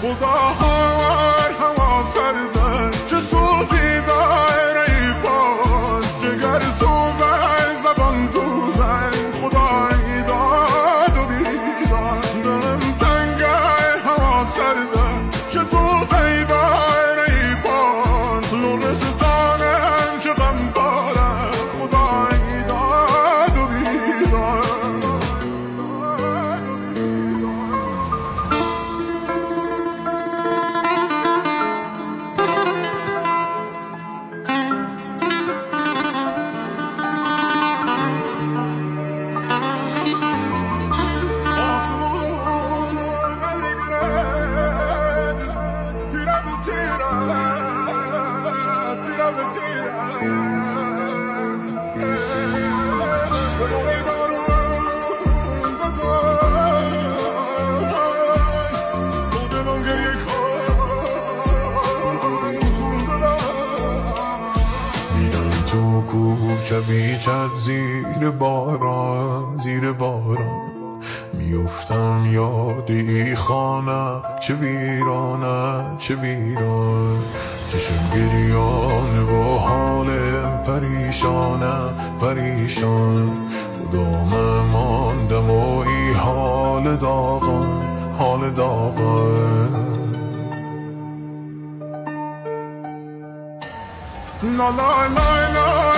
خدا هوا سرده چه صوفی داره ای باز جگر سوزه زبان دوزه خدایی داد و بیداد دلم تنگه هوا سرده چه صوفی داره ای باز لورستانم چه غم داره خدایی داد و بیداد تو کوچه بیچت زیر باران زیر باران میفتم یاد ای خانه چه ویرانه چه ویران چشم گریانه و حالم پریشانه پریشان کدام ماندم و ای حال داغان حال داغان La la la la